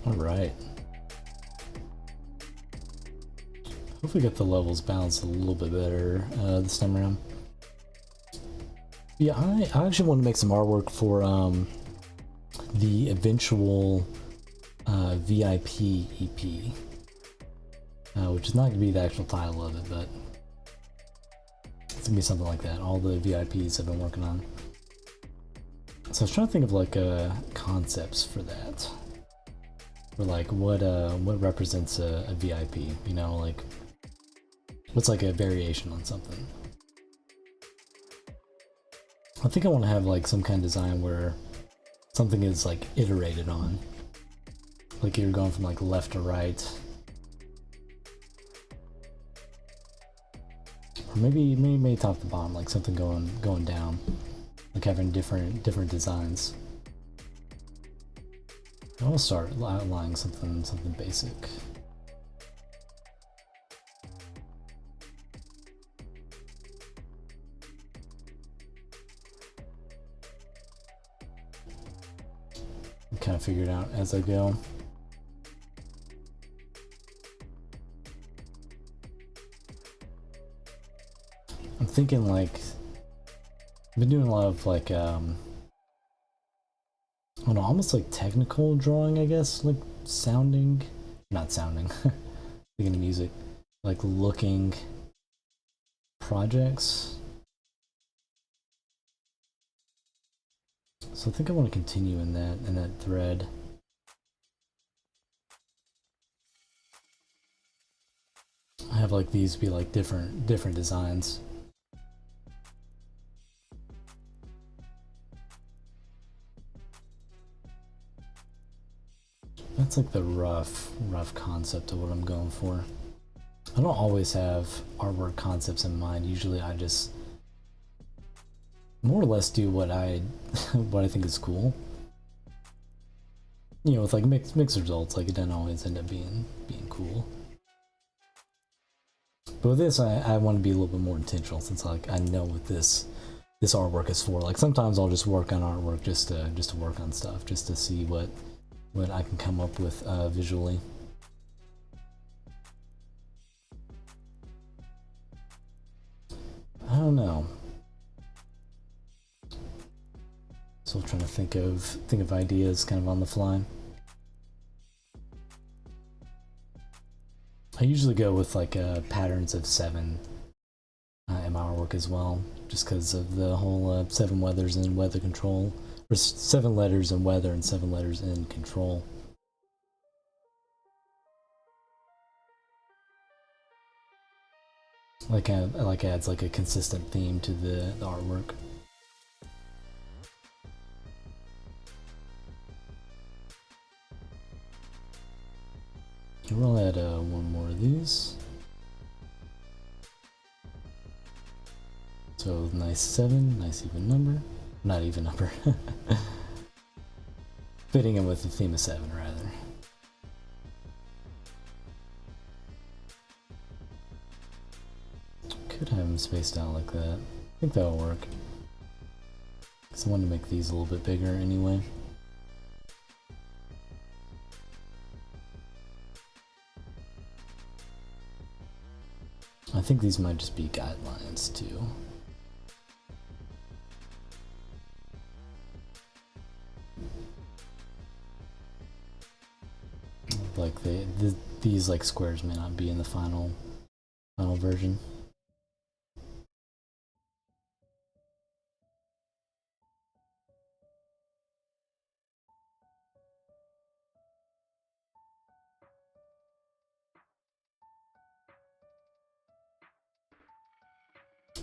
Alright. Hopefully get the levels balanced a little bit better this time around. Yeah, I actually want to make some artwork for the eventual VIP EP, which is not going to be the actual title of it, but it's going to be something like that. All the VIPs I've been working on. So I was trying to think of like concepts for that. Or like what represents a VIP, you know, like what's like a variation on something. I think I want to have like some kind of design where something is like iterated on. Like you're going from like left to right. Or maybe top to bottom, like something going down. Like having different designs. I'll start outlining something basic. Kind of figure it out as I go. I'm thinking like I've been doing a lot of like I don't know, almost like technical drawing, I guess, like not sounding, thinking of music, like looking projects. So I think I want to continue in that thread. I have like these be like different designs. That's like the rough concept of what I'm going for. I don't always have artwork concepts in mind. Usually I just more or less do what I think is cool. You know, with like mixed results, like it doesn't always end up being cool. But with this, I want to be a little bit more intentional, since like I know what this artwork is for. Like sometimes I'll just work on artwork just to work on stuff, just to see what I can come up with visually. I don't know. Still trying to think of ideas kind of on the fly. I usually go with like patterns of 7 in my artwork as well, just because of the whole 7 weathers in weather control, or 7 letters in weather and 7 letters in control. Like adds like a consistent theme to the artwork. We'll add one more of these. So nice 7, nice even number. Not even number. Fitting in with the theme of 7, rather. Could have them spaced out like that. I think that'll work. Because I want to make these a little bit bigger anyway. I think these might just be guidelines too. Like these like squares may not be in the final version.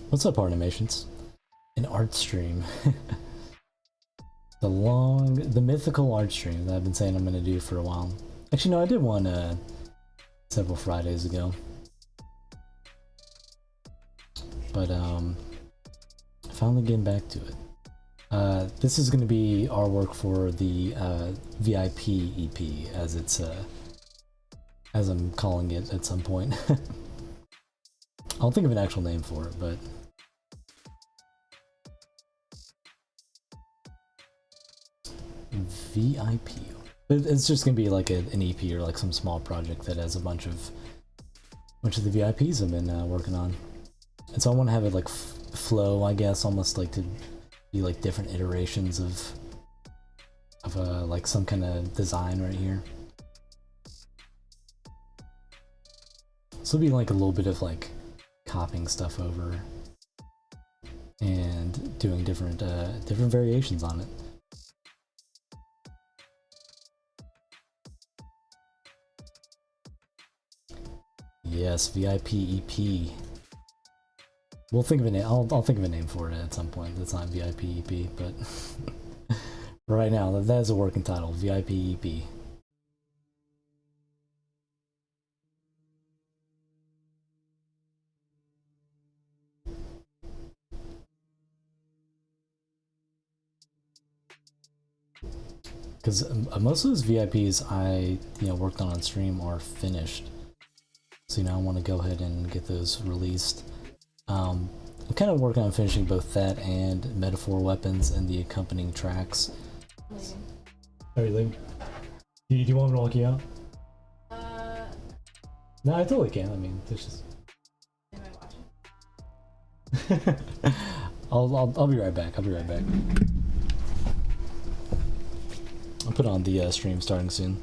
What's up, Artnimations? An art stream. the mythical art stream that I've been saying I'm gonna do for a while. Actually, no, I did one several Fridays ago. But finally getting back to it. This is gonna be our work for the VIP EP, as I'm calling it at some point. I'll think of an actual name for it, but VIP. It's just gonna be like an EP or like some small project that has a bunch of the VIPs I've been working on. And so I want to have it like flow, I guess, almost like to be like different iterations of like some kind of design right here. So it'll be like a little bit of like copying stuff over and doing different variations on it. Yes, VIP EP. We'll think of a name. I'll think of a name for it at some point. That's not VIP EP, but right now that is a working title. VIP EP. Because most of those VIPs I worked on stream are finished, so I want to go ahead and get those released. I'm kind of working on finishing both that and Metaphor Weapons and the accompanying tracks. Leaving. Are you leaving? Do you want me to walk you out? No, I totally can. I mean, it's just. Am I watching? I'll be right back. I'll be right back. I'll put on the stream starting soon.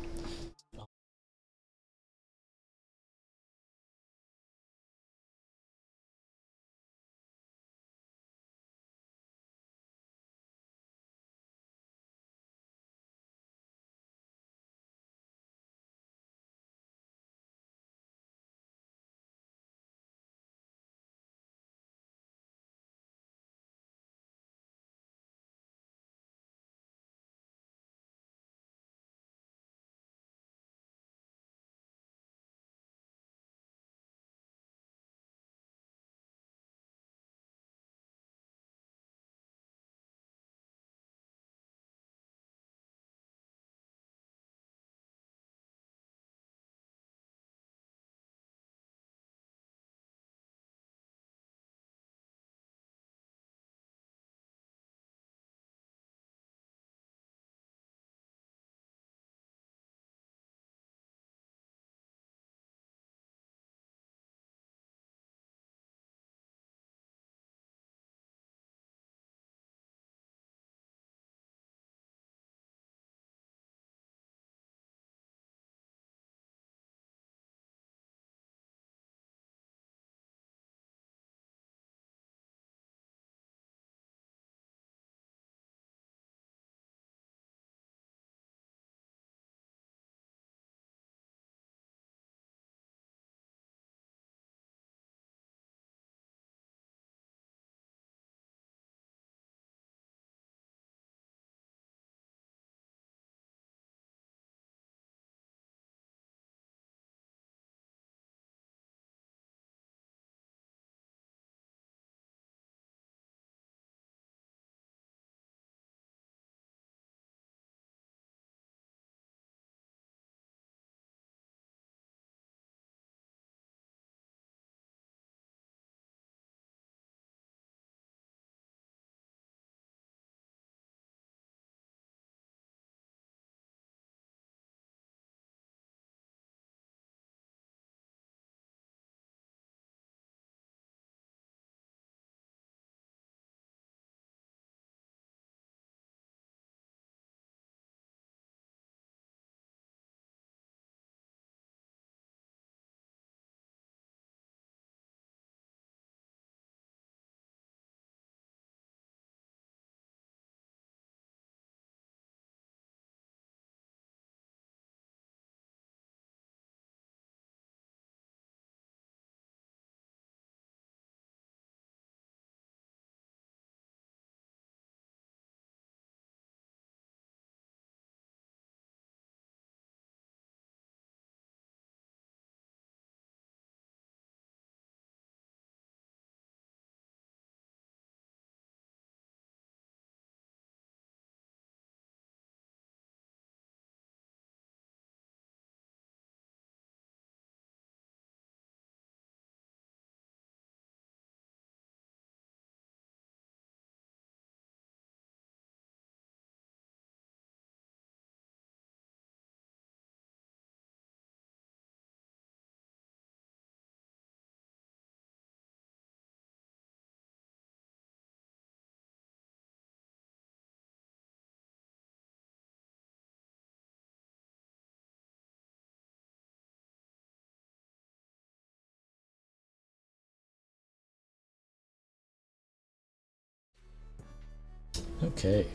Okay.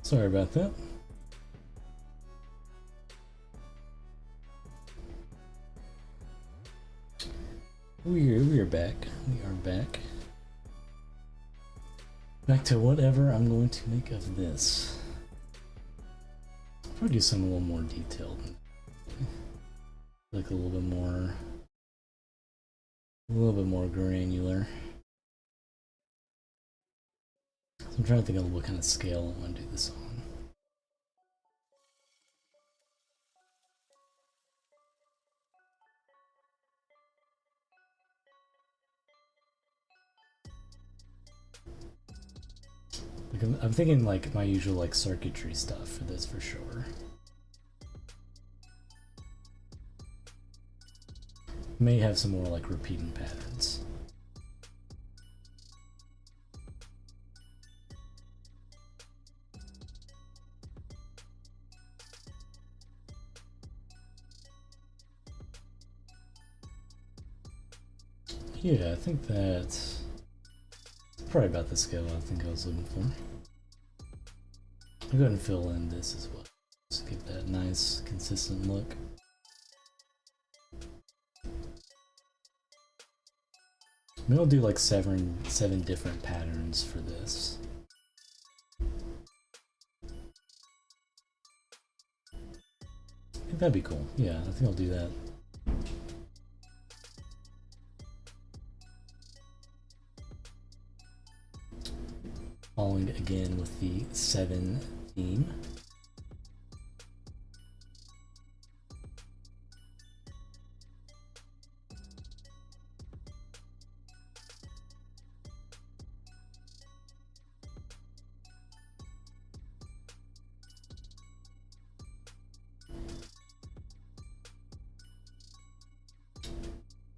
Sorry about that. We are back. We are back. Back to whatever I'm going to make of this. Probably do something a little more detailed. Like a little bit more granular. I'm trying to think of what kind of scale I want to do this on. Like I'm thinking like my usual like circuitry stuff for this for sure. May have some more like repeating patterns. Yeah, I think that's probably about the scale I think I was looking for. I'll go ahead and fill in this as well. Just give that nice, consistent look. Maybe I'll do like seven different patterns for this. I think that'd be cool. Yeah, I think I'll do that. Following again with the 7 theme.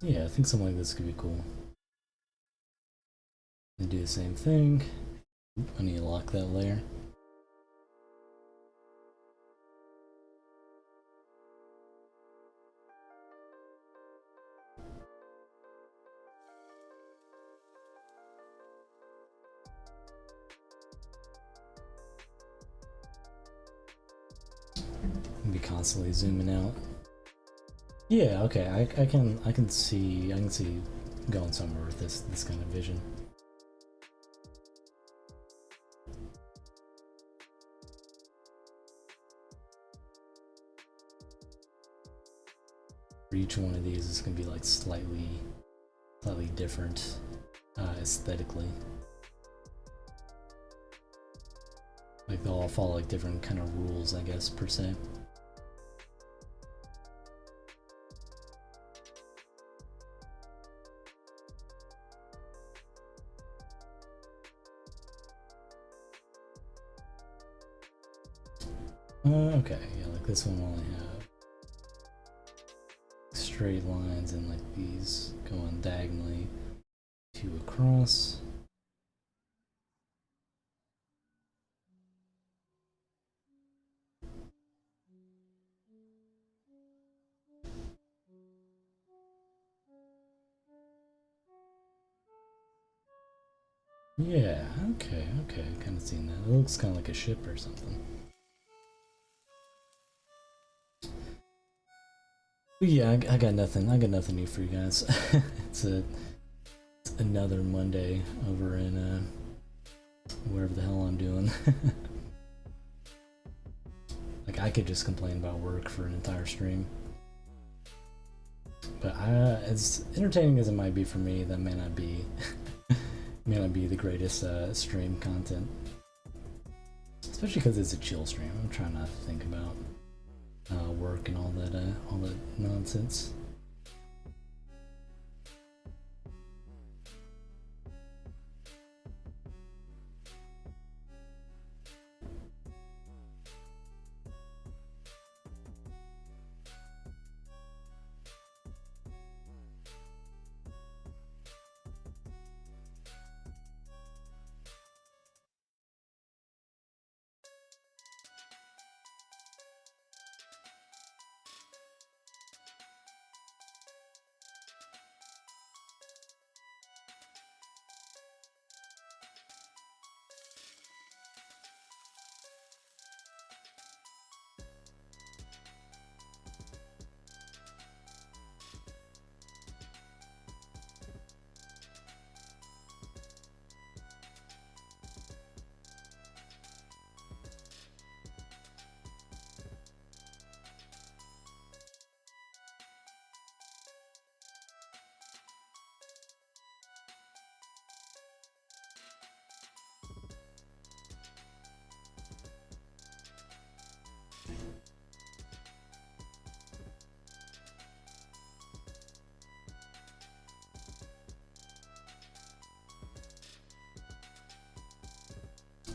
Yeah, I think something like this could be cool. And do the same thing. Oop, I need to lock that layer. Be constantly zooming out. Yeah, okay, I can see going somewhere with this kind of vision. For each one of these is gonna be like slightly different aesthetically. Like they'll all follow like different kind of rules, I guess, per se. Okay, yeah, like this one will only have straight lines and like these going diagonally to across. Yeah, okay, kind of seen that. It looks kind of like a ship or something. But yeah, I got nothing new for you guys. it's another Monday over in wherever the hell I'm doing. Like I could just complain about work for an entire stream. But as entertaining as it might be for me, that may not be the greatest stream content. Especially because it's a chill stream. I'm trying not to think about work and all that nonsense.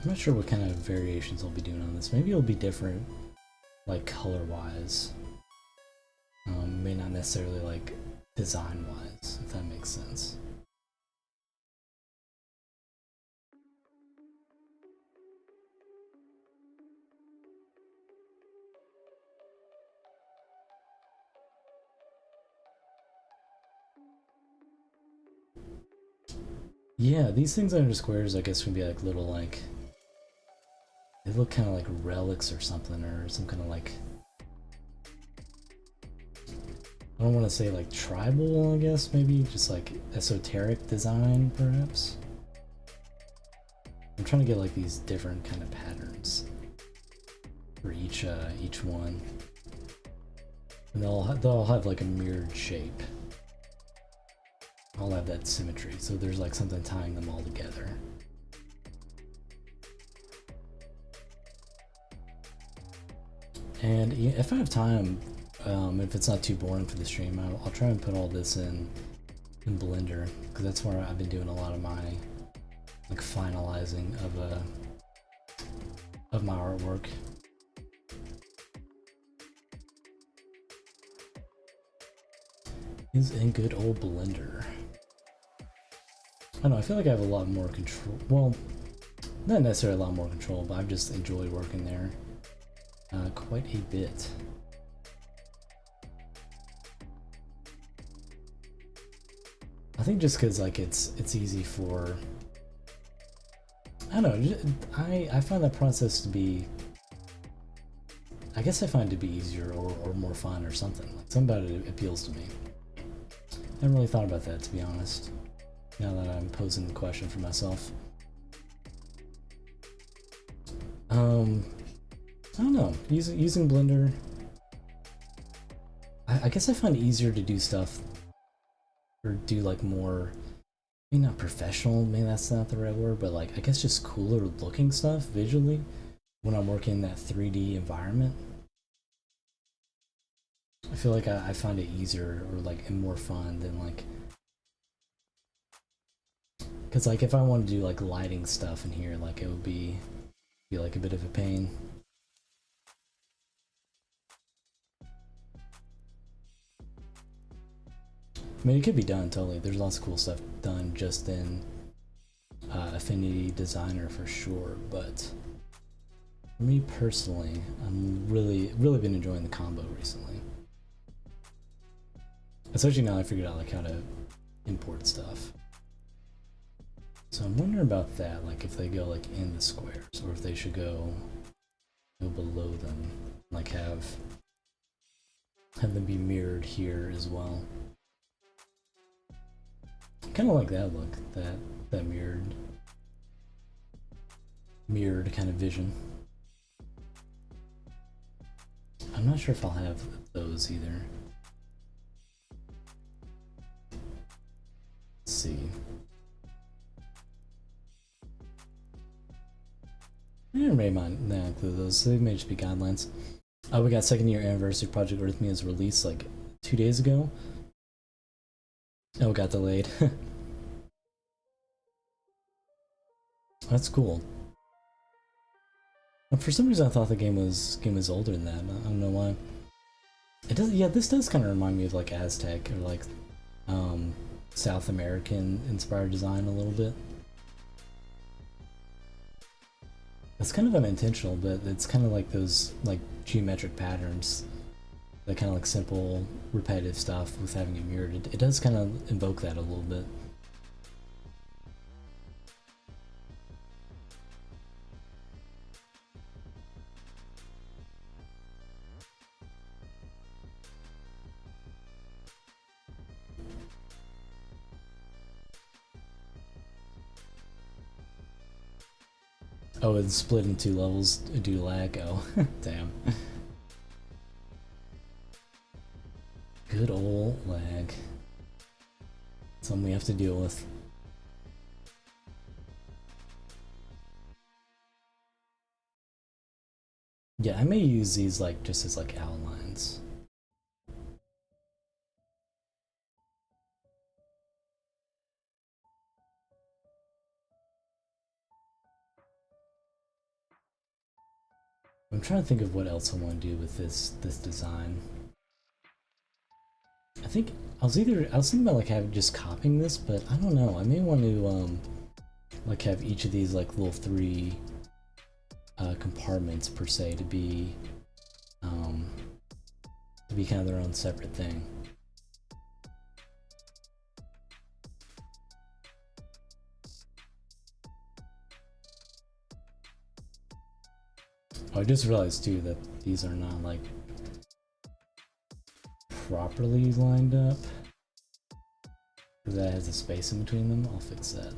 I'm not sure what kind of variations I'll be doing on this. Maybe it'll be different, like color-wise. May not necessarily like design-wise, if that makes sense. Yeah, these things under squares I guess can be like little like, they look kind of like relics or something, or some kind of like, I don't want to say like tribal, I guess, maybe just like esoteric design perhaps. I'm trying to get like these different kind of patterns for each one, and they'll all have like a mirrored shape. All have that symmetry, so there's like something tying them all together. And if I have time, if it's not too boring for the stream, I'll try and put all this in Blender, because that's where I've been doing a lot of my like finalizing of my artwork. Is in good old Blender. I don't know, I feel like I have a lot more control. Well, not necessarily a lot more control, but I've just enjoyed working there quite a bit. I think just because like it's easy for, I don't know, I find that process to be, I guess I find it to be easier or more fun or something. Like something about it appeals to me. I haven't really thought about that, to be honest, now that I'm posing the question for myself. I don't know, using Blender, I guess I find it easier to do stuff, or do like more, maybe not professional, maybe that's not the right word, but like I guess just cooler looking stuff visually when I'm working in that 3D environment. I feel like I find it easier or like and more fun than like, because like if I want to do like lighting stuff in here, like it would be like a bit of a pain. I mean, it could be done totally. There's lots of cool stuff done just in Affinity Designer for sure, but for me personally, I'm really been enjoying the combo recently. Especially now I figured out like how to import stuff. So I'm wondering about that, like if they go like in the squares, or if they should go below them, like have them be mirrored here as well. Kind of like that look, that mirrored kind of vision. I'm not sure if I'll have those either. Let's see. I may not include those, so they may just be guidelines. We got 2nd year anniversary Project Earthmea's release like 2 days ago. Oh, it got delayed. That's cool. For some reason I thought the game was older than that. I don't know why. It does, yeah, this does kind of remind me of like Aztec or like South American inspired design a little bit. It's kind of unintentional, but it's kind of like those like geometric patterns, that kind of like simple repetitive stuff with having it mirrored. It does kind of invoke that a little bit. Oh, it's split in 2 levels due to lag. Oh, damn. Good old lag. Something we have to deal with. Yeah, I may use these like just as like outlines. I'm trying to think of what else I want to do with this design. I think I was thinking about like having just copying this, but I don't know. I may want to like have each of these like little three compartments per se to be kind of their own separate thing. Oh, I just realized too that these are not like properly lined up. That has a space in between them. I'll fix that.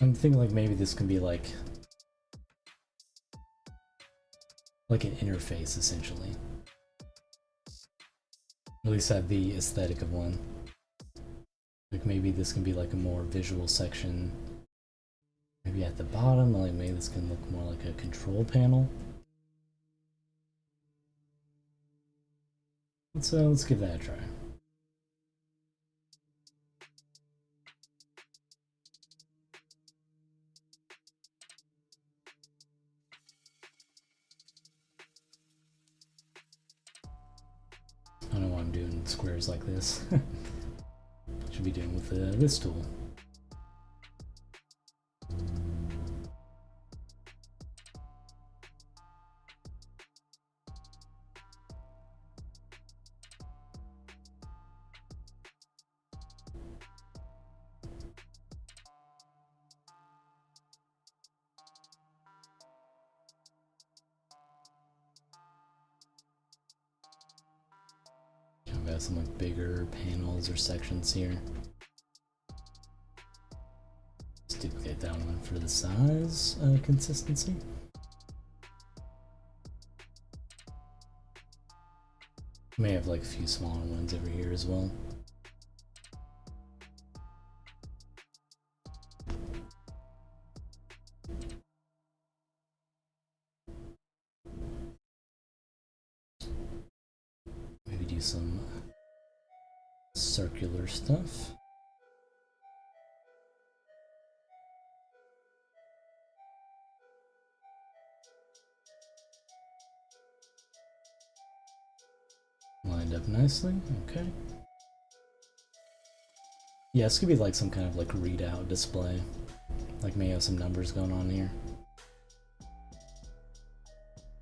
I'm thinking like maybe this can be like an interface essentially. At least have the aesthetic of one. Like maybe this can be like a more visual section. Maybe at the bottom, like maybe this can look more like a control panel. Let's give that a try. I don't know why I'm doing squares like this. Should be doing with this tool. I've got some like bigger panels or sections here. Let's duplicate that one for the size consistency. May have like a few smaller ones over here as well. Maybe do some circular stuff. Lined up nicely, okay. Yeah, this could be like some kind of like readout display. Like may have some numbers going on here.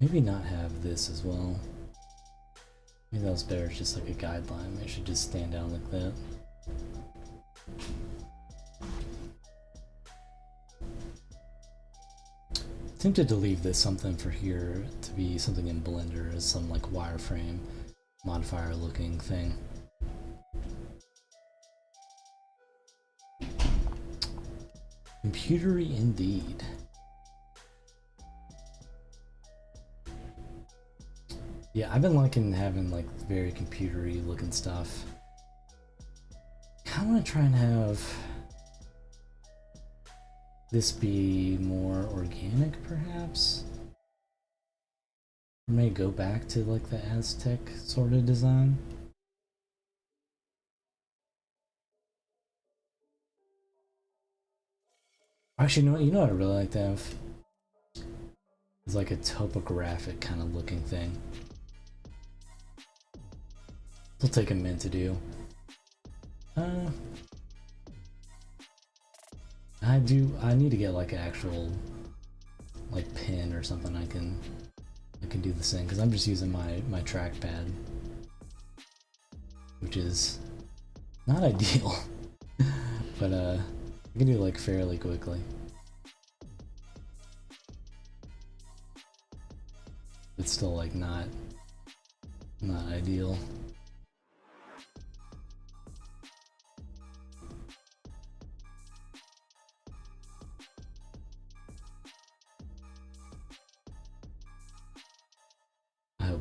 Maybe not have this as well. Maybe that was better, it's just like a guideline. It should just stand out like that. Tempted to leave this something for here to be something in Blender as some like wireframe modifier looking thing. Computery indeed. Yeah, I've been liking having like very computery looking stuff. I want to try and have this be more organic, perhaps? Or may go back to like the Aztec sort of design. Actually, you know what I really like to have? It's like a topographic kind of looking thing. It'll take a minute to do. I need to get like an actual like pin or something I can do this in, because I'm just using my trackpad, which is not ideal. But I can do it like fairly quickly. It's still like not ideal.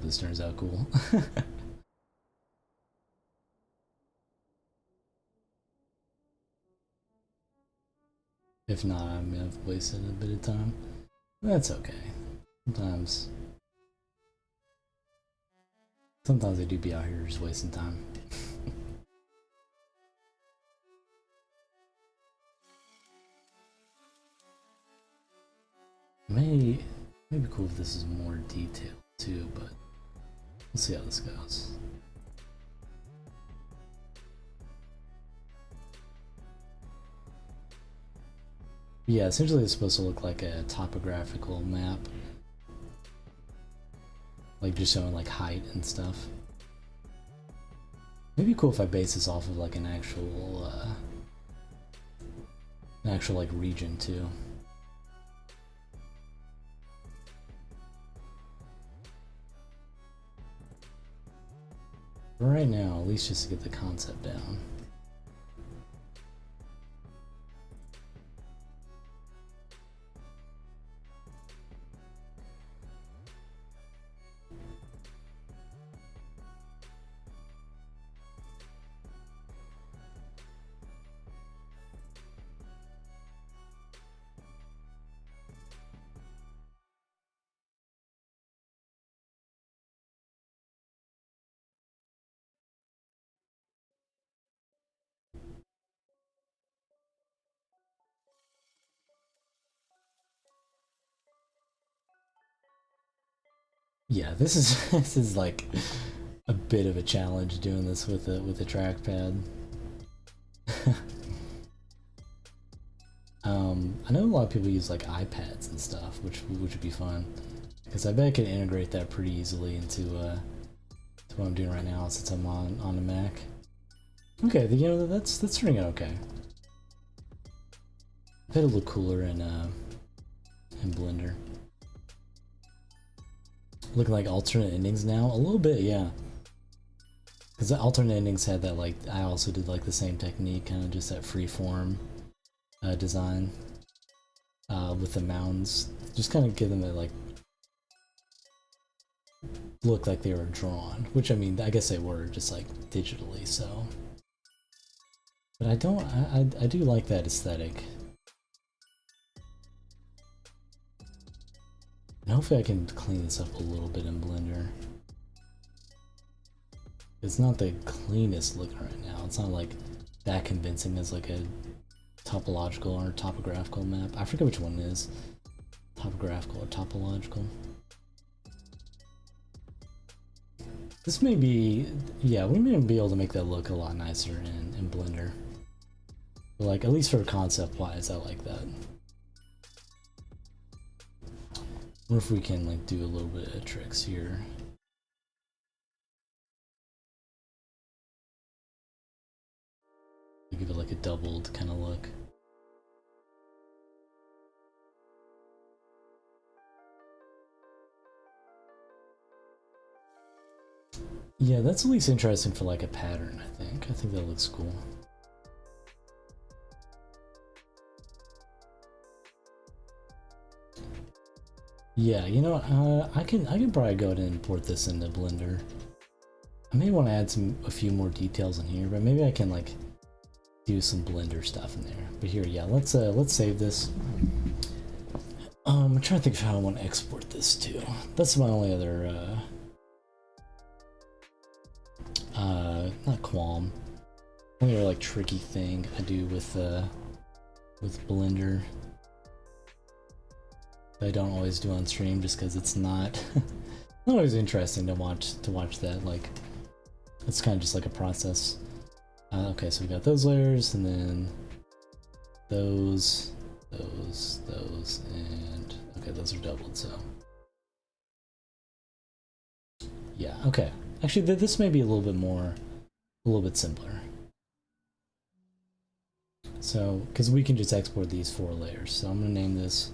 hope this turns out cool. If not, I'm gonna have wasted a bit of time. That's okay. Sometimes I do be out here just wasting time. Maybe cool if this is more detailed too, but we'll see how this goes. Yeah, essentially it's supposed to look like a topographical map. Like just showing like height and stuff. Maybe cool if I base this off of like an actual like region too. But right now, at least just to get the concept down. Yeah, this is like a bit of a challenge doing this with a trackpad. I know a lot of people use like iPads and stuff, which would be fun, because I bet I can integrate that pretty easily into to what I'm doing right now since I'm on a Mac. Okay, you know that's turning out okay. I bet it'll look cooler in Blender. Looking like alternate endings now? A little bit, yeah. Because the alternate endings had that, like, I also did like the same technique, kind of just that freeform design with the mounds. Just kind of give them a, like, look like they were drawn. Which, I mean, I guess they were, just like digitally, so. But I do like that aesthetic. And hopefully I can clean this up a little bit in Blender. It's not the cleanest looking right now. It's not like that convincing as like a topological or topographical map. I forget which one it is. Topographical or topological. This may be, yeah, we may be able to make that look a lot nicer in Blender. But like, at least for concept wise, I like that. What if we can like do a little bit of tricks here? Give it like a doubled kind of look. Yeah, that's at least interesting for like a pattern, I think. I think that looks cool. Yeah, you know what, I can probably go ahead and import this into Blender. I may want to add a few more details in here, but maybe I can like do some Blender stuff in there. But here, yeah, let's save this. I'm trying to think of how I want to export this to. That's my only other not qualm. Only other like tricky thing I do with Blender. I don't always do on stream just because it's not not always interesting to watch that. Like, it's kind of just like a process. Okay, so we got those layers, and then those, and okay, those are doubled. So yeah, okay. Actually, this may be a little bit simpler. So, because we can just export these 4 layers. So I'm gonna name this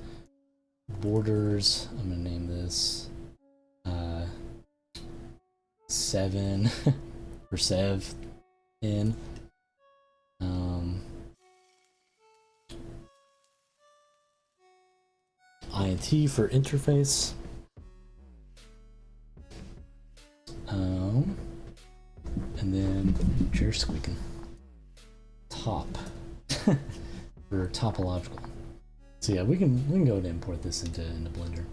borders. I'm gonna name this 7 for Sev in. INT for interface. chair squeaking. Top. For topological. So yeah, we can go and import this into Blender.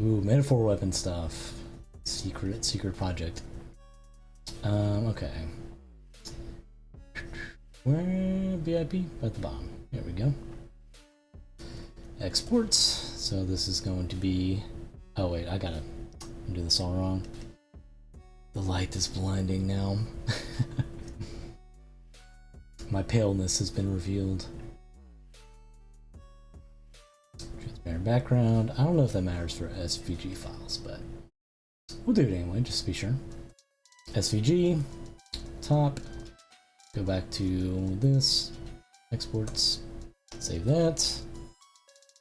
Ooh, metaphor weapon stuff. Secret project. Okay. Where VIP? At the bottom. There we go. Exports. So this is going to be. Oh wait, I gotta do this all wrong. The light is blinding now. My paleness has been revealed. Transparent background. I don't know if that matters for SVG files, but we'll do it anyway, just to be sure. SVG, top, go back to this, exports, save that.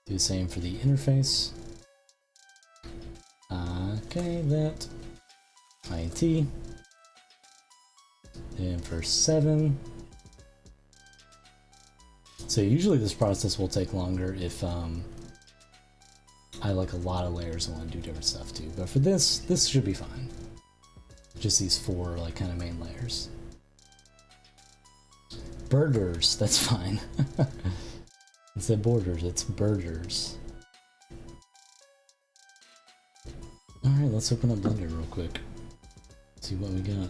Do the same for the interface. Okay, that. INT. Then for 7. So usually this process will take longer if I like a lot of layers and want to do different stuff too. But for this should be fine. Just these 4 like kind of main layers. Birders, that's fine. Instead of borders, it's birders. Alright, let's open up Blender real quick. See what we got.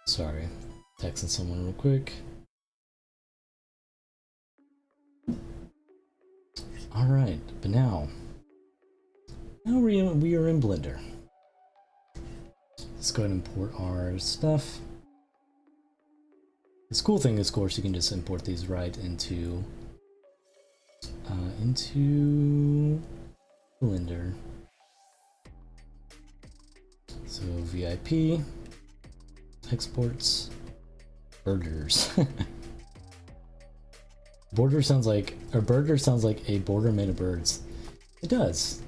Sorry, texting someone real quick. Alright, but now we are in Blender. Let's go ahead and import our stuff. This cool thing is, of course, you can just import these right into Blender. So VIP, exports, birders. Border sounds like, or birder sounds like a border made of birds. It does.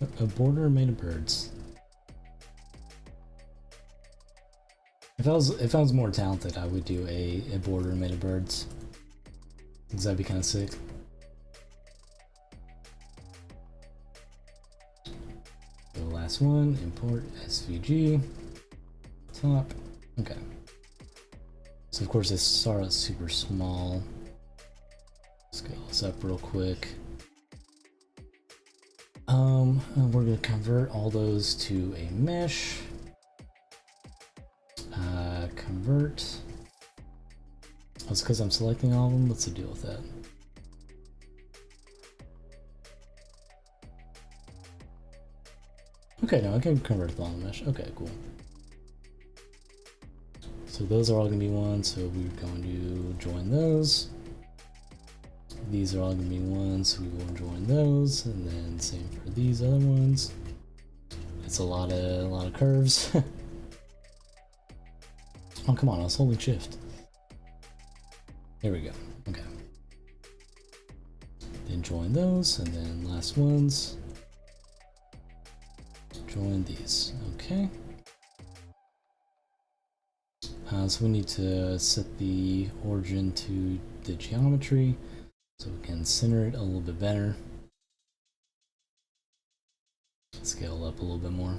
A border made of birds. If I was more talented, I would do a border made of birds. Because that'd be kind of sick. The last one, import SVG, top. Okay. So of course this starts super small. Scale this up real quick. And we're gonna convert all those to a mesh. Convert. That's because I'm selecting all of them. What's the deal with that? Okay, no, I can convert them all to mesh. Okay, cool. So those are all going to be one, so we're going to join those. These are all going to be one, so we will join those, and then same for these other ones. It's a lot of curves. Oh, come on, I was holding shift. There we go. Okay. Then join those, and then last ones. Join these. Okay. So we need to set the origin to the geometry so we can center it a little bit better. Scale up a little bit more.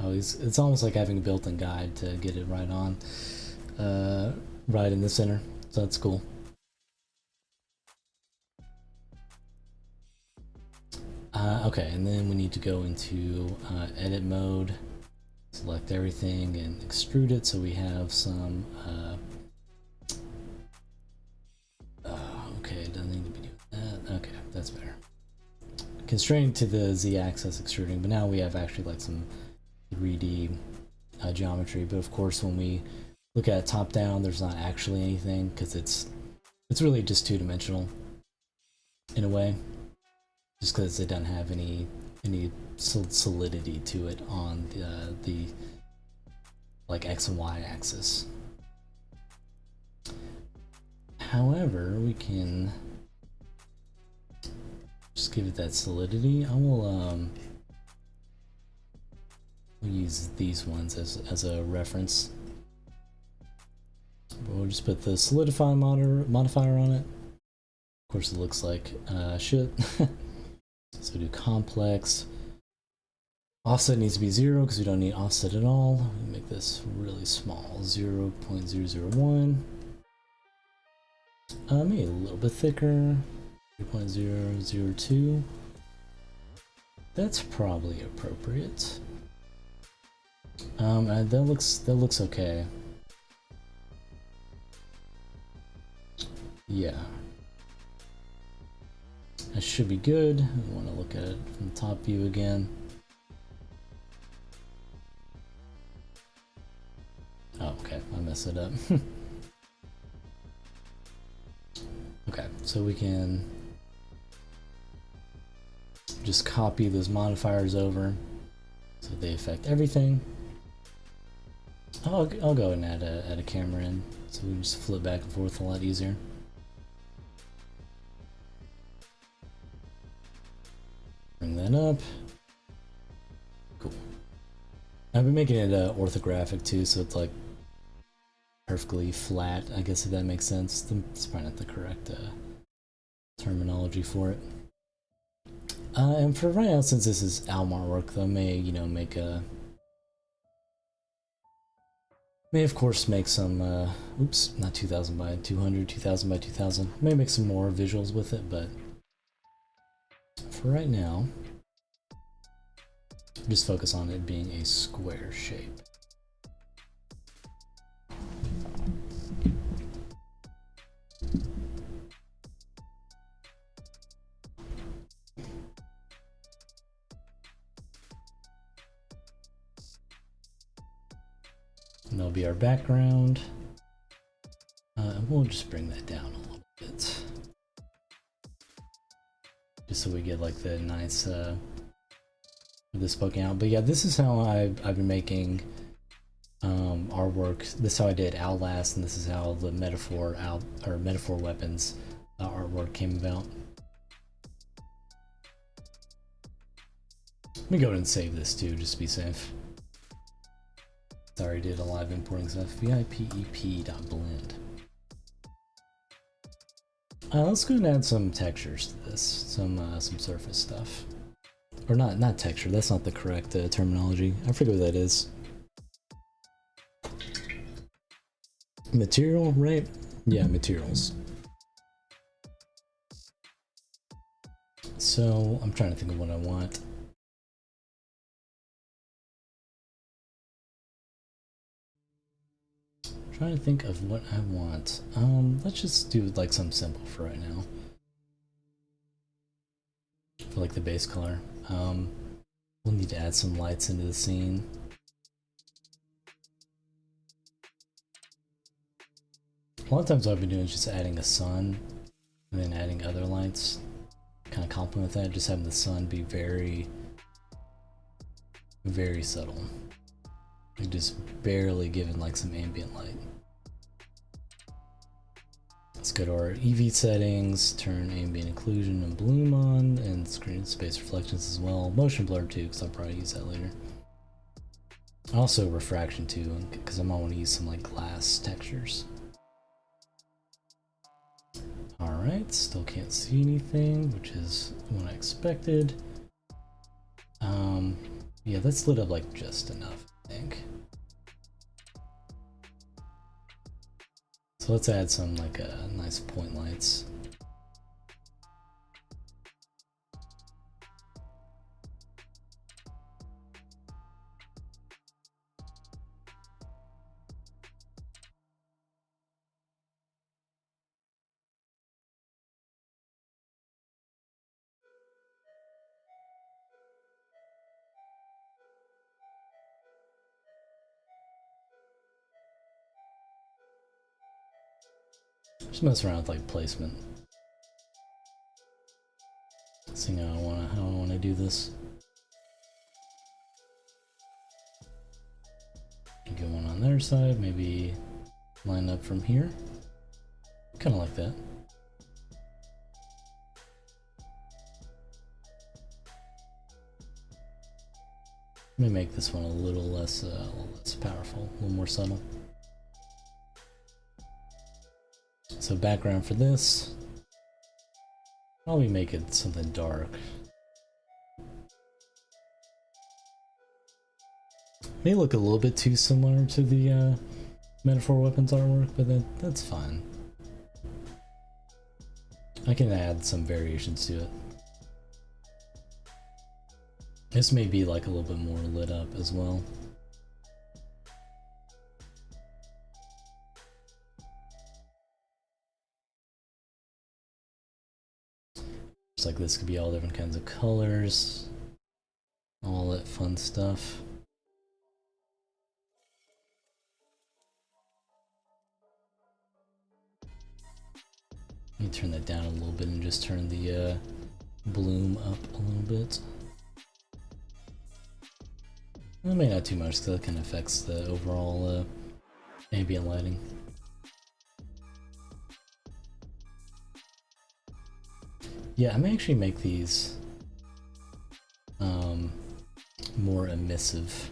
Oh, it's almost like having a built-in guide to get it right on, right in the center. So that's cool. Okay, and then we need to go into edit mode, select everything, and extrude it so we have some. Okay, it doesn't need to be doing that. Okay, that's better. Constrained to the z-axis extruding, but now we have actually like some 3D geometry. But of course, when we look at it top down, there's not actually anything because it's really just two-dimensional in a way. Just because it doesn't have any solidity to it on like X and Y axis. However, we can just give it that solidity. I will we'll use these ones as a reference. We'll just put the solidify modifier on it. Of course, it looks like shit. So do complex. Offset needs to be 0 because we don't need offset at all. Make this really small, 0.001. Maybe a little bit thicker, 0.002. That's probably appropriate. And that looks okay. Yeah. That should be good. I want to look at it from the top view again. Oh, okay, I messed it up. Okay, so we can just copy those modifiers over so they affect everything. I'll go and add a camera in so we can just flip back and forth a lot easier. Bring that up. Cool. I've been making it orthographic too, so it's like perfectly flat, I guess, if that makes sense. It's probably not the correct terminology for it. And for right now, since this is album artwork, though, may of course make some oops, not 2000 by 200, 2000 by 2000. May make some more visuals with it, but for right now, just focus on it being a square shape. And that'll be our background. And we'll just bring that down a little bit. Just so we get like the nice this poking out. But yeah, this is how I've been making artwork. This is how I did Outlast, and this is how the Metaphor Weapons artwork came about. Let me go ahead and save this too, just to be safe. Sorry, I did a live importing stuff. VIPEP.blend. Let's go and add some textures to this, some surface stuff, or not texture. That's not the correct terminology. I forget what that is. Material, right? Yeah, materials. So I'm trying to think of what I want. Trying to think of what I want. Let's just do like something simple for right now. For like the base color. We'll need to add some lights into the scene. A lot of times what I've been doing is just adding a sun and then adding other lights. Kind of complement that, just having the sun be very, very subtle. Like just barely giving like some ambient light. Let's go to our EV settings, turn ambient occlusion and bloom on, and screen space reflections as well. Motion blur too, because I'll probably use that later. Also refraction too, because I might want to use some like glass textures. Alright, still can't see anything, which is what I expected. Yeah, that's lit up like just enough, I think. So let's add some like nice point lights. Just mess around with like placement. Seeing how I wanna do this. Get one on their side, maybe line up from here. Kind of like that. Let me make this one a little less powerful, a little more subtle. So background for this, probably make it something dark. May look a little bit too similar to the Metaphor Weapons artwork, but that's fine. I can add some variations to it. This may be like a little bit more lit up as well. Just like this could be all different kinds of colors, all that fun stuff. Let me turn that down a little bit and just turn the bloom up a little bit. Well, maybe not too much, because that kind of affects the overall ambient lighting. Yeah, I may actually make these more emissive.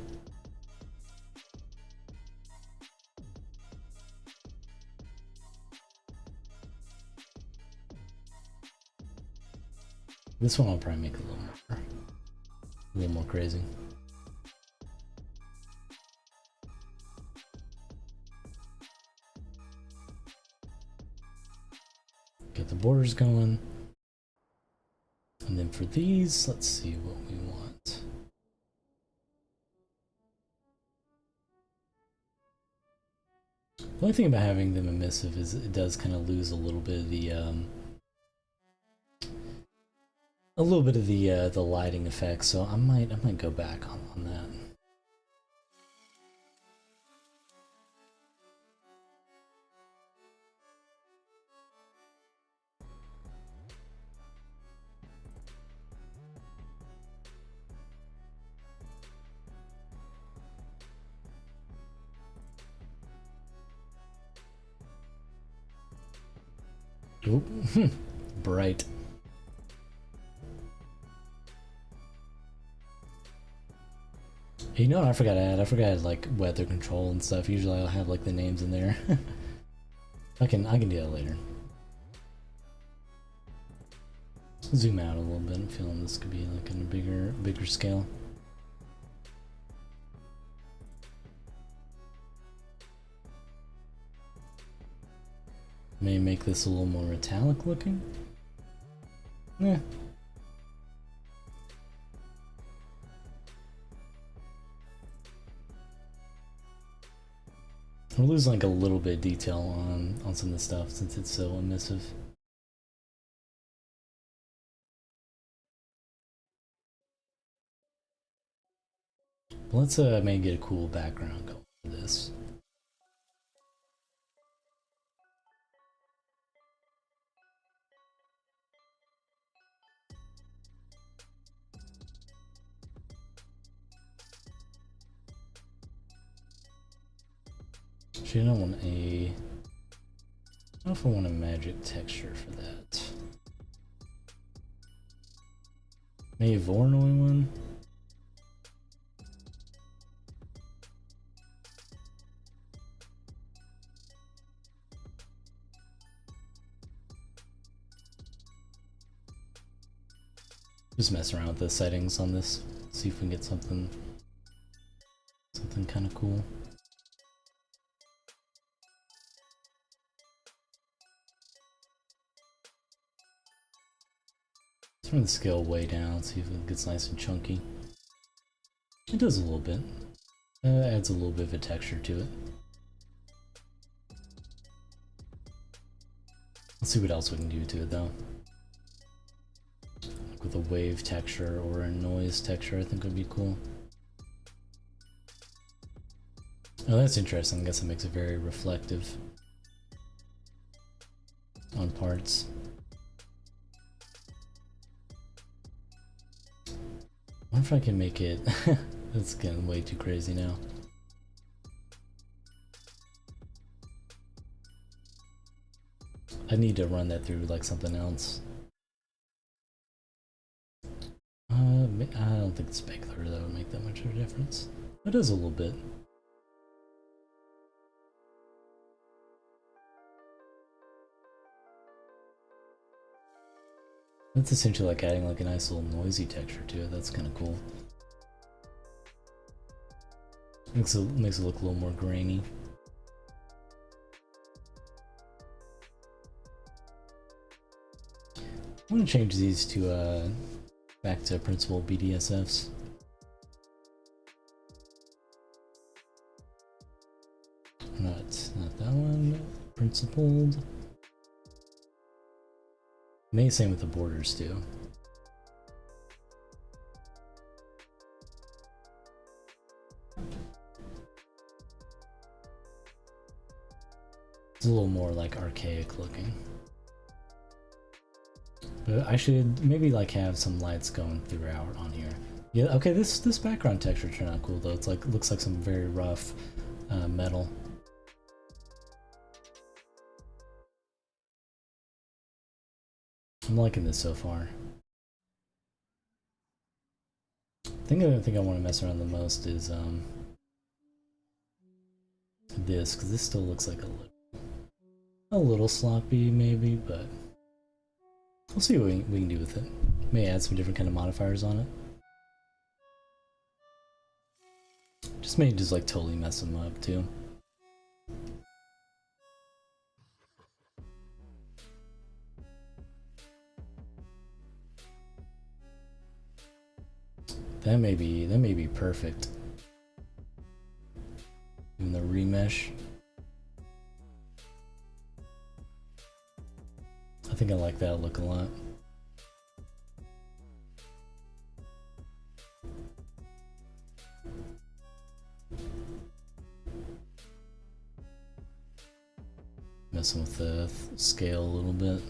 This one I'll probably make a little more crazy. Get the borders going. And then for these, let's see what we want. The only thing about having them emissive is it does kind of lose a little bit of the lighting effect, so I might go back on that. Oop. Bright. You know what I forgot to add? I forgot to add like weather control and stuff. Usually I'll have like the names in there. I can do that later. Zoom out a little bit. I'm feeling this could be like on a bigger scale. Maybe make this a little more metallic looking. Yeah. We're losing like a little bit of detail on some of the stuff since it's so emissive. But let's maybe get a cool background going for this. Actually, I don't want I don't know if I want a magic texture for that. Maybe a Voronoi one? Just mess around with the settings on this, see if we can get something kind of cool. Turn the scale way down, see if it gets nice and chunky. It does a little bit. Adds a little bit of a texture to it. Let's see what else we can do to it though. Like with a wave texture or a noise texture, I think would be cool. Oh, that's interesting. I guess it makes it very reflective on parts. I wonder if I can make it... That's getting way too crazy now. I need to run that through like something else. I don't think the specular that would make that much of a difference. It does a little bit. That's essentially like adding like a nice little noisy texture to it. That's kind of cool. Makes it look a little more grainy. I'm gonna change these to back to principal BDSFs. Not that one. Principled. Maybe same with the borders too. It's a little more like archaic looking. But I should maybe like have some lights going throughout on here. Yeah, okay, this background texture turned out cool though. It's like, looks like some very rough metal. I'm liking this so far. I think the thing I want to mess around the most is this, because this still looks like a little sloppy maybe, but we'll see what we can do with it. May add some different kind of modifiers on it. Just may just like totally mess them up too. That may be perfect. Even the remesh. I think I like that look a lot. Messing with the scale a little bit.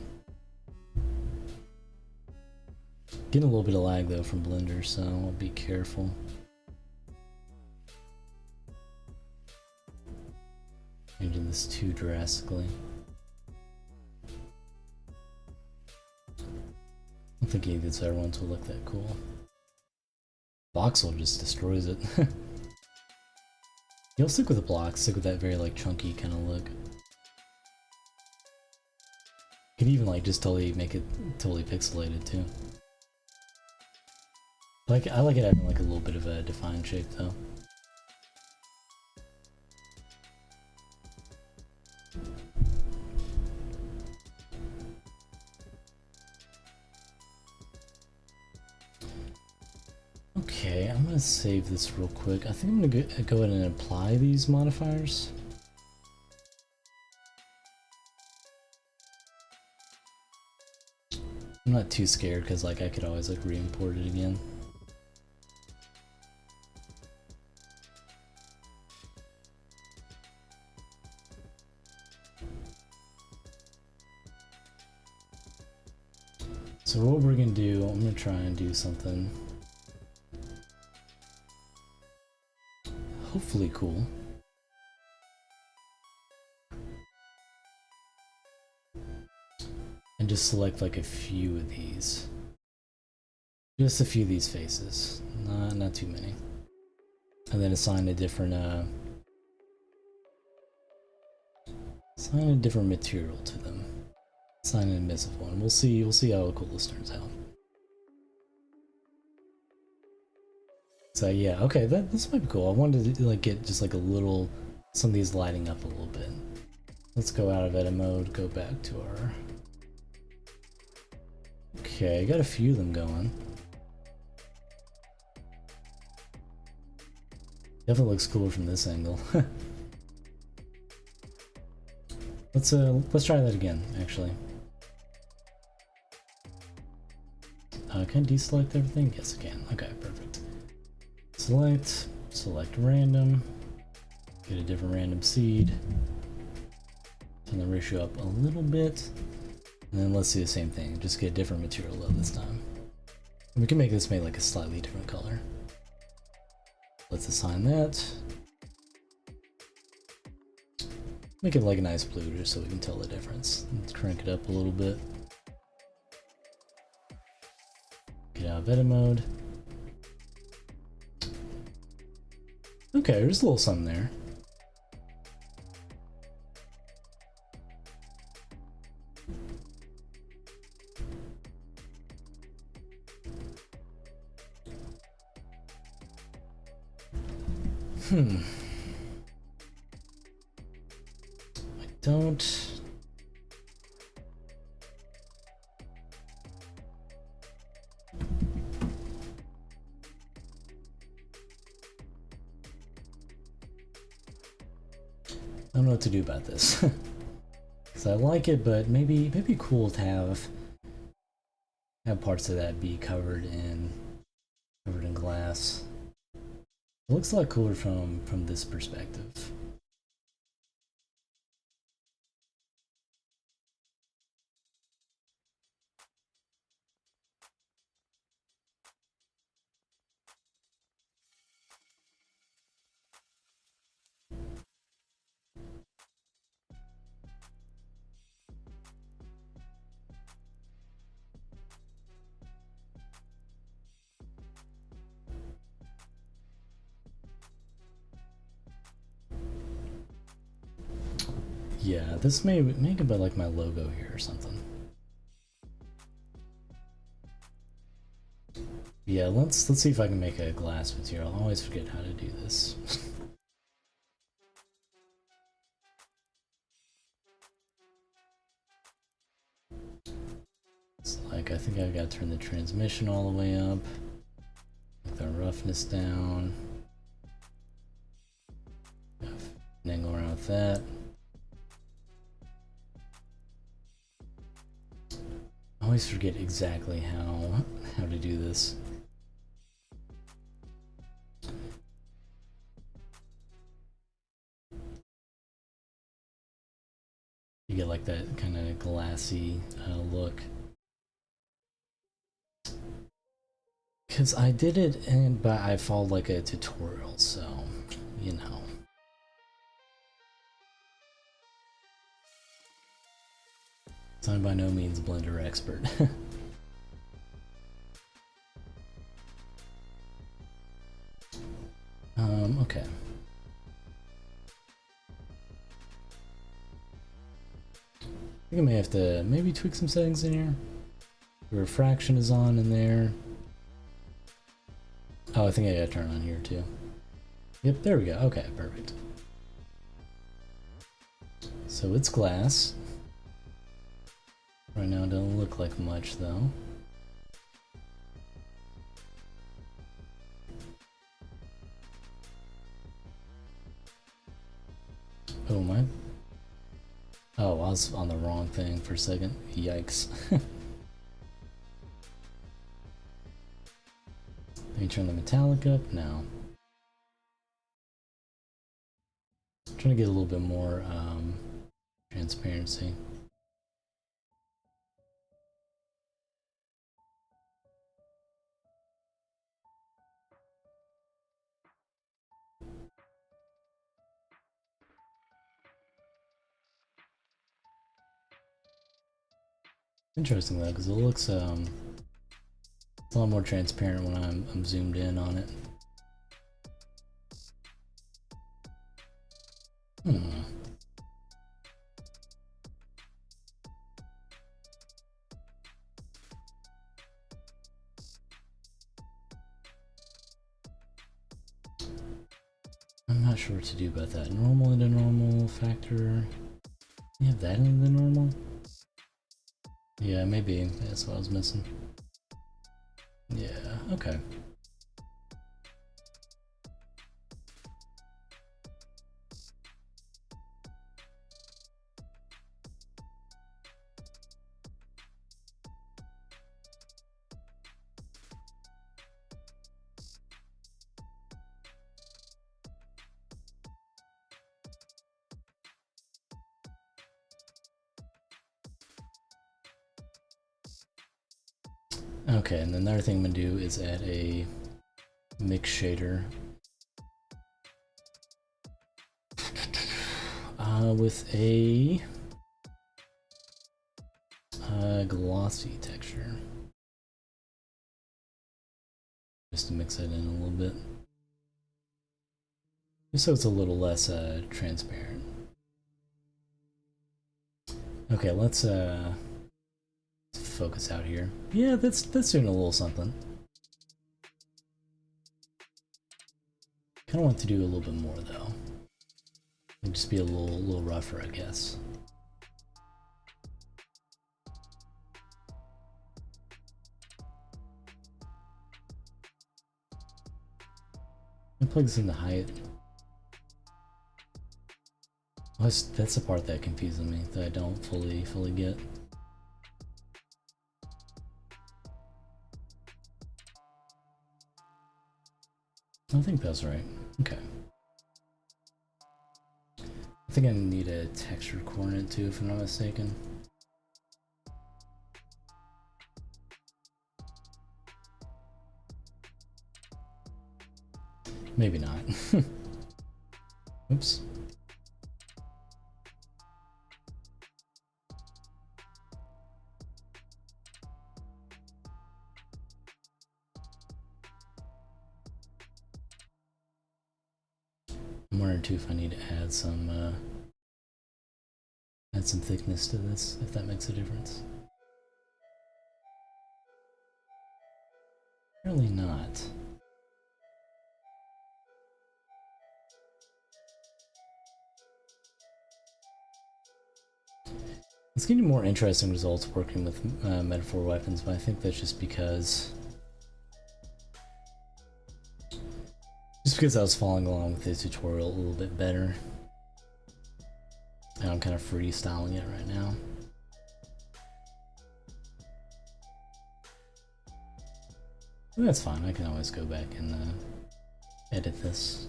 Getting a little bit of lag though from Blender, so I'll be careful. Changing this too drastically. I don't think any of these other ones will look that cool. Voxel just destroys it. You'll stick with the blocks, stick with that very like chunky kind of look. You can even like just totally make it totally pixelated too. I like it having like a little bit of a defined shape though. Okay, I'm gonna save this real quick. I think I'm gonna go ahead and apply these modifiers. I'm not too scared because like I could always like re-import it again. So what we're gonna do, I'm gonna try and do something hopefully cool. And just select like a few of these. Just a few of these faces. Not too many. And then assign a different material to them. Assign an emissive one. We'll see how cool this turns out. So yeah, okay, this might be cool. I wanted to like get just like a little, some of these lighting up a little bit. Let's go out of edit mode, go back to our. Okay, got a few of them going. Definitely looks cooler from this angle. Let's try that again, actually. Can I deselect everything? Yes, I can. Okay, perfect. Select random, get a different random seed, turn the ratio up a little bit, and then let's do the same thing, just get a different material though this time. And we can make this maybe like a slightly different color. Let's assign that. Make it like a nice blue just so we can tell the difference. Let's crank it up a little bit. Get out of edit mode. Okay, there's a little something there. I don't know what to do about this. Because I like it, but maybe cool to have parts of that be covered in glass. It looks a lot cooler from this perspective. Yeah, this may make it like my logo here or something. Yeah, let's see if I can make a glass material. I always forget how to do this. It's like I think I've got to turn the transmission all the way up, make the roughness down, angle around with that. I always forget exactly how to do this. You get like that kind of glassy look. Because I did it, but I followed like a tutorial, so you know. I'm by no means a Blender expert. Okay. I think I may have to maybe tweak some settings in here. The refraction is on in there. Oh, I think I gotta turn on here too. Yep, there we go. Okay, perfect. So it's glass. Right now it doesn't look like much though. Oh my. Oh, I was on the wrong thing for a second. Yikes. Let me turn the metallic up now. I'm trying to get a little bit more transparency. Interesting though, because it looks it's a lot more transparent when I'm zoomed in on it. I'm not sure what to do about that. Normal into normal factor. You have that in the normal? Yeah, maybe. That's what I was missing. Yeah, okay. Okay, and then the other thing I'm gonna do is add a mix shader. with a glossy texture, just to mix it in a little bit, just so it's a little less transparent. Okay, let's focus out here. Yeah, that's doing a little something. Kind of want to do a little bit more though. It'd just be a little rougher, I guess. I'll plug this into height. Oh, that's the part that confuses me, that I don't fully get. I think that's right. Okay. I think I need a texture coordinate too, if I'm not mistaken. Maybe not. Oops. I'm wondering too if I need to add some thickness to this, if that makes a difference. Apparently not. It's getting more interesting results working with metaphor weapons, but I think that's just because I was following along with the tutorial a little bit better. And I'm kind of freestyling it right now. But that's fine, I can always go back and edit this.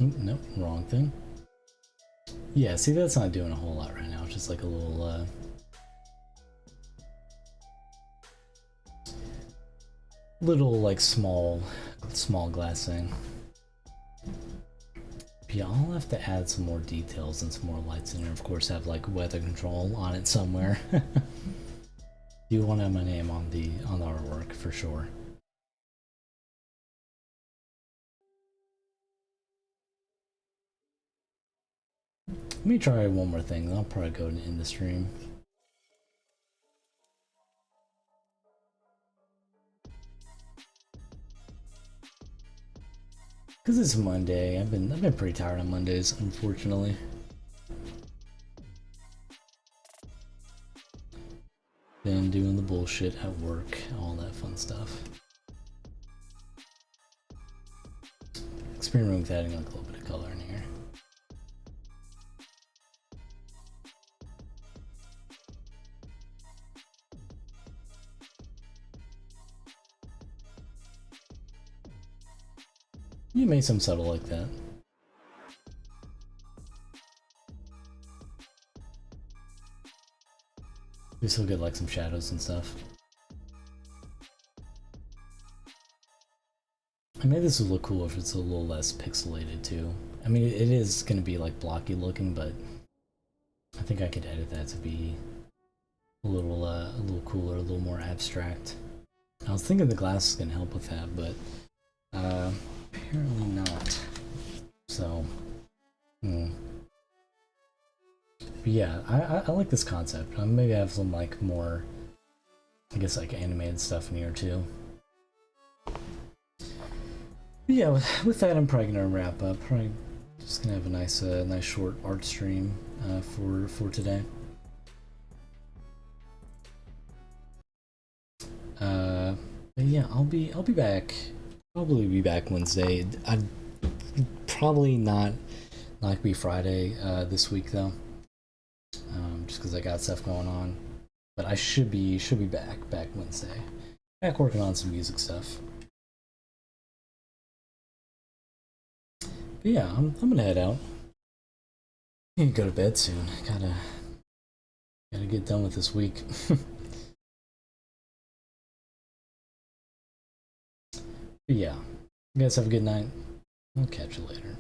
Ooh, nope, wrong thing. Yeah, see, that's not doing a whole lot right now. It's just like a little like small glass thing. But yeah, I'll have to add some more details and some more lights in here. Of course, have like weather control on it somewhere. You want to have my name on the artwork for sure. Let me try one more thing, then I'll probably go in the stream. Cause it's Monday. I've been pretty tired on Mondays, unfortunately. Been doing the bullshit at work, all that fun stuff. Experimenting with adding like a little bit of color in here. You made some subtle like that. We still get like some shadows and stuff. I mean, this would look cool if it's a little less pixelated too. I mean, it is going to be like blocky looking, but I think I could edit that to be a little cooler, a little more abstract. I was thinking the glass is going to help with that, but apparently not. So, but yeah, I like this concept. Maybe have some like more, I guess, like animated stuff in here too. But yeah, with that, I'm probably gonna wrap up. Probably just gonna have a nice short art stream for today. But yeah, I'll be back. Probably be back Wednesday. I'd probably not be Friday this week though, just because I got stuff going on. But I should be back Wednesday. Back working on some music stuff. But yeah, I'm gonna head out. I need to go to bed soon. Gotta get done with this week. But yeah, You guys have a good night. I'll catch you later.